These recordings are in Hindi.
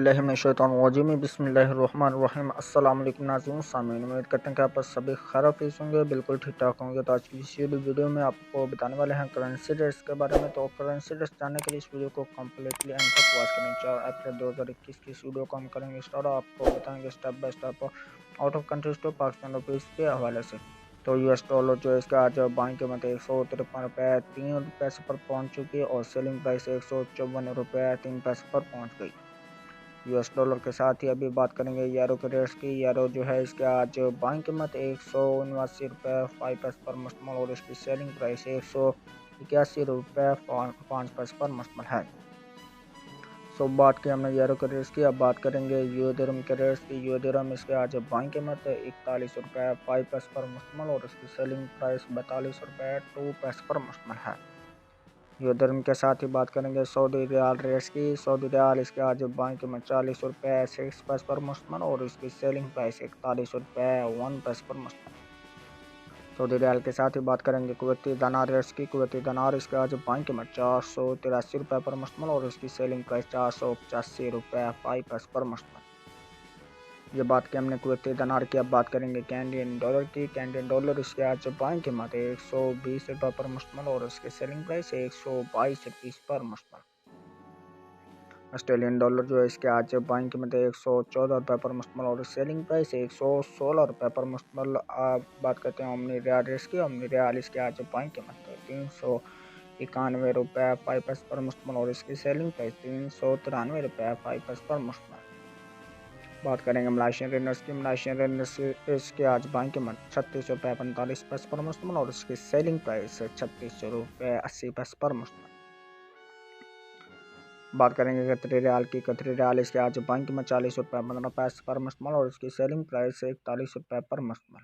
औज़ुबिल्लाहिमिनश्शैतानिर्रजीम बिस्मिल्लाहिर्रहमानिर्रहीम। अस्सलाम वालेकुम नाज़रीन सामीन, उम्मीद करते हैं कि आप सभी खैरियत होंगे, बिल्कुल ठीक ठाक होंगे। तो आज की इस वीडियो में आपको बताने वाले हैं करेंसी रेट्स के बारे में। तो करेंसी रेट्स जानने के लिए इस वीडियो को कम्प्लीटली एंड तक वॉच करें। 4 अप्रैल 2021 की इस वीडियो को हम करेंगे स्टार्ट। आपको बताएंगे step by step out of countries to Pakistan rupees के हवाले से। तो US डॉलर जो है इसका आज बाइंग कीमत 153 रुपये 3 पैसे पर पहुंच चुकी है और सेलिंग प्राइस 154 रुपये 3 पैसे पर पहुंच गई। US डॉलर के साथ ही अभी बात करेंगे यूरो के रेट्स की। यूरो जो है इसके आज बाइंग कीमत 179 रुपये 5 पैसे पर मुश्तमल और इसकी सेलिंग प्राइस 181 रुपये 5 पैसे पर मुश्तमल है। बात की हमने यूरो के रेट्स की, अब बात करेंगे यू दिरहम के रेट्स की। यू दिरहम इसके आज बाइंग कीमत 41 रुपये 5 पैसे पर मुश्तमल और इसकी सेलिंग प्राइस 42 रुपये 2 पैसे पर मुश्तमल है। यू दिरहम के साथ ही बात करेंगे सऊदी रियाल रेट्स की। सऊदी रियाल इसके आज बाइंग कीमत 40 रुपये 6 पैसे पर मुश्तमल और इसकी सेलिंग प्राइस 41 रुपये 1 पैसे पर मुश्तमल। सऊदी रियाल के साथ ही बात करेंगे कुवैती दिनार रेट्स की। कुवैती दिनार इसके आज बाइंग कीमत 483 रुपये पर मुश्तमल और इसकी सेलिंग प्राइस 485 रुपये 5 पैसे पर मुश्तमल। ये बात की हमने कुवैती दिनार की, अब बात करेंगे कैनेडियन डॉलर की। कैनेडियन डॉलर इसके आज बाइंग कीमत 120 रुपये पर मुश्तमल और इसकी सेलिंग प्राइस 122 पर मुश्तमल। ऑस्ट्रेलियन डॉलर जो है इसके आज बाइंग कीमत 114 रुपये पर मुश्तमल और सेलिंग प्राइस 116 रुपये पर मुश्तमल। बात करते हैं ओमनी रियाल रेट्स की। ओमनी रियाल इसके आज बाइंग कीमत 391 रुपये 5 पैसे पर मुश्तमल और इसकी सेलिंग प्राइस 393 रुपये 5 पैसे पर मुश्तमल। बात करेंगे मलेशियन रिनर्स की। मलेशियन रिनर्स इसके आज बाइंग कीमत 36 रुपये 45 पैसे पर मुश्तमल और इसकी सेलिंग प्राइस 36 रुपये 80 पैसे पर मुश्तमल। बात करेंगे कतरी रियाल की। कतरी रियाल इसके आज बाइंग कीमत 40 रुपये 15 पैसे पर मुश्तमल और इसकी सेलिंग प्राइस 41 रुपये पर मुश्तमल।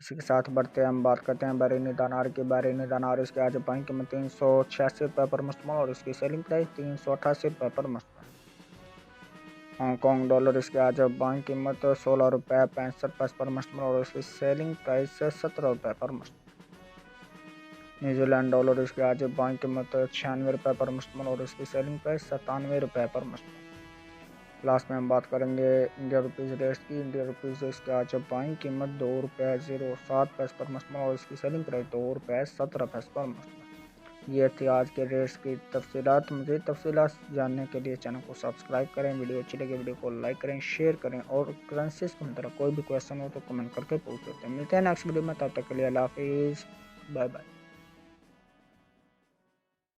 इसी के साथ बढ़ते हैं, हम बात करते हैं behrini दिनार की। behrini दिनार इसके आज बाइंग कीमत 386 रुपये पर मुश्तमल और इसकी सेलिंग प्राइस 388 रुपये पर मुश्तमल। हांगकॉन्ग डॉलर इसके आज बाइंग कीमत 16 रुपये 65 पैसे पर मुश्तमल और इसकी सेलिंग प्राइस 17 रुपये पर मुश्तमल। न्यूजीलैंड डॉलर इसके आज बाइंग कीमत 96 रुपये पर मुश्तमल और इसकी सेलिंग प्राइस 97 रुपये पर मुश्तमल। लास्ट में हम बात करेंगे इंडिया रुपीज़ रेट्स की। इंडिया रुपीज़ इसके आज बाइंग कीमत 2 रुपये 07 पैसे पर मुश्तमल और इसकी सेलिंग प्राइस 2 रुपये 17 पैसे पर मुश्तमल। ये थी आज के रेट्स की तफसीलात। मज़ीद तफसीलात जानने के लिए चैनल को सब्सक्राइब करें। वीडियो अच्छी लगे वीडियो को लाइक करें, शेयर करें और करेंसीज की तरह कोई भी क्वेश्चन हो तो कमेंट करके पूछ सकते हैं। मिलते हैं नेक्स्ट वीडियो में, तब तक के लिए अल्लाह हाफिज़, बाय बाय।